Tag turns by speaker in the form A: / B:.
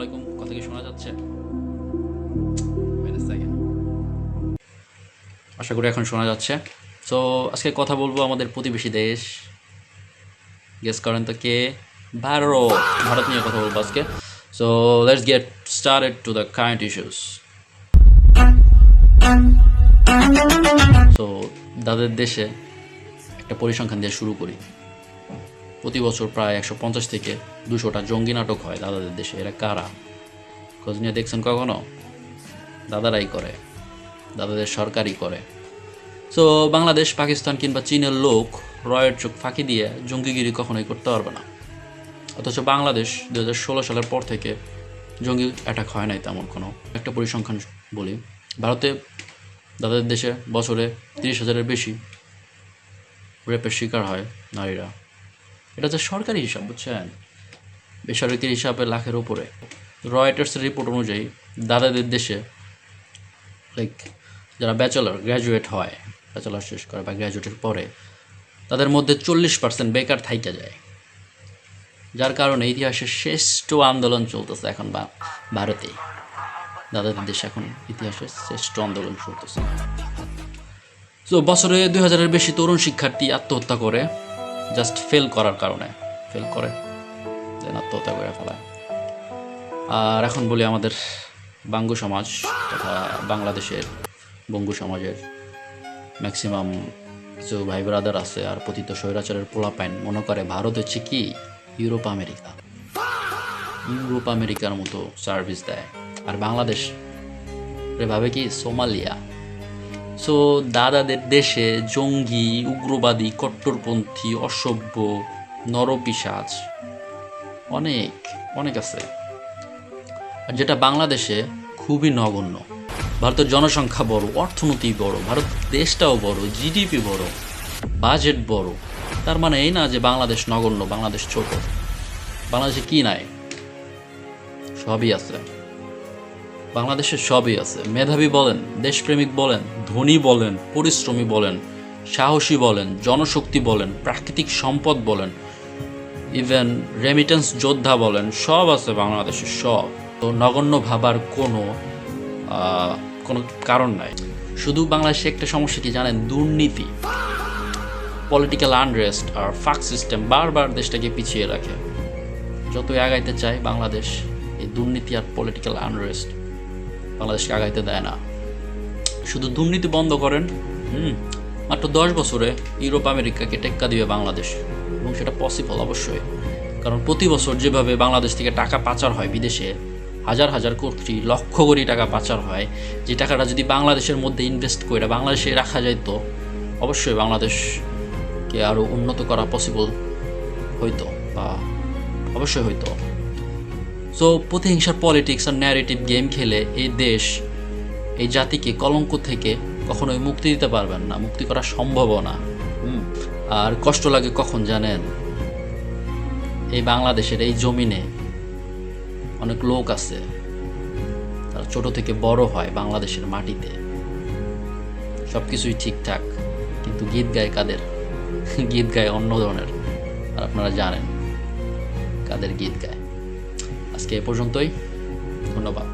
A: আলাইকুম, কথা কি শোনা যাচ্ছে? আশা করি এখন শোনা যাচ্ছে। সো আজকে কথা বলবো আমাদের প্রতিবেশী দেশ, গেস করেন তো কে? ভারত। ভারত নিয়ে কথা বলবো আজকে। So let's get started to the current issues. So তাদের দেশে একটা পরিসংখ্যান দিয়ে শুরু করি। প্রতি বছর প্রায় 150 থেকে 200টা জঙ্গি নাটক হয় দাদাদের দেশে। এরা কারা? খোঁজ নিয়ে দেখছেন কখনো? দাদারাই করে, দাদাদের সরকারই করে। সো বাংলাদেশ, পাকিস্তান কিংবা চীনের লোক রয়ের চোখ ফাঁকি দিয়ে জঙ্গিগিরি কখনোই করতে পারবে না। অথচ বাংলাদেশ 2016 সালের পর থেকে জঙ্গি অ্যাটাক হয় নাই তেমন কোনো। একটা পরিসংখ্যান বলি, ভারতে দাদাদের দেশে বছরে 30,000-এর বেশি রেপের শিকার হয় নারীরা। এটা হচ্ছে সরকারি হিসাব, বুঝছেন? বেসরকারি হিসাবে লাখের উপরে। রয়টার্সের রিপোর্ট অনুযায়ী দাদাদের দেশে যারা গ্র্যাজুয়েট হয়, ব্যাচেলার শেষ করে বা গ্র্যাজুয়েটের পরে, তাদের মধ্যে 40% বেকার থাইকা যায়। যার কারণে ইতিহাসের শ্রেষ্ঠ আন্দোলন চলতেছে এখন ভারতে। দাদাদের দেশে এখন ইতিহাসের শ্রেষ্ঠ আন্দোলন চলতেছে। তো বছরে 2000-এর বেশি তরুণ শিক্ষার্থী আত্মহত্যা করে, জাস্ট ফেল করার কারণে। ফেল করে দেন আত্মহত্যা করে ফেলায়। আর এখন বলি আমাদের বাঙ্গু সমাজ তথা বাংলাদেশের বঙ্গু সমাজের ম্যাক্সিমাম কিছু ভাই ব্রাদার আছে আর পতিত স্বৈরাচারের পোলাপাইন মনে করে ভারত হচ্ছে কি ইউরোপ আমেরিকার মতো সার্ভিস দেয়, আর বাংলাদেশ ভাবে কি সোমালিয়া। সো দাদাদের দেশে জঙ্গি, উগ্রবাদী, কট্টরপন্থী, অসভ্য, নরপিশাচ অনেক অনেক আছে, আর যেটা বাংলাদেশে খুবই নগণ্য। ভারতের জনসংখ্যা বড়, অর্থনীতি বড়, ভারত দেশটাও বড়, জিডিপি বড়, বাজেট বড়। তার মানে এই না যে বাংলাদেশ নগণ্য, বাংলাদেশ ছোট। বাংলাদেশে কি নাই? সবই আছে। বাংলাদেশে সবই আছে। মেধাবী বলেন, দেশপ্রেমিক বলেন, ধনী বলেন, পরিশ্রমী বলেন, সাহসী বলেন, জনশক্তি বলেন, প্রাকৃতিক সম্পদ বলেন, ইভেন রেমিটেন্স যোদ্ধা বলেন, সব আছে বাংলাদেশে, সব। তো নগণ্য ভাবার কোনো কারণ নাই। শুধু বাংলাদেশে একটা সমস্যা কি জানেন? দুর্নীতি, পলিটিক্যাল আনরেস্ট আর ফাক সিস্টেম বারবার দেশটাকে পিছিয়ে রাখে। যতই আগাইতে চায় বাংলাদেশ, এই দুর্নীতি আর পলিটিক্যাল আনরেস্ট বাংলাদেশকে আগাইতে দেয় না। শুধু দুর্নীতি বন্ধ করেন, মাত্র 10 বছরে ইউরোপ আমেরিকাকে টেক্কা দিবে বাংলাদেশ। এবং সেটা পসিবল অবশ্যই, কারণ প্রতি বছর যেভাবে বাংলাদেশ থেকে টাকা পাচার হয় বিদেশে, হাজার হাজার কোটি, লক্ষ কোটি টাকা পাচার হয়, যে টাকাটা যদি বাংলাদেশের মধ্যে ইনভেস্ট করে বাংলাদেশে রাখা যেত, অবশ্যই বাংলাদেশকে আরও উন্নত করা পসিবল হইতো, বা অবশ্যই হইতো। সো প্রতিহিংসার পলিটিক্স আর ন্যারেটিভ গেম খেলে এই দেশ, এই জাতিকে কলঙ্ক থেকে কখনোই মুক্তি দিতে পারবেন না, মুক্তি করা সম্ভবও না। আর কষ্ট লাগে কখন জানেন? এই বাংলাদেশের এই জমিনে অনেক লোক আছে, তারা ছোট থেকে বড় হয় বাংলাদেশের মাটিতে, সব কিছুই ঠিকঠাক, কিন্তু গীত গায় কাদের? গীত গায় অন্য ধরনের, আর আপনারা জানেন কাদের গীত গায়। আজকে এ পর্যন্তই, ধন্যবাদ।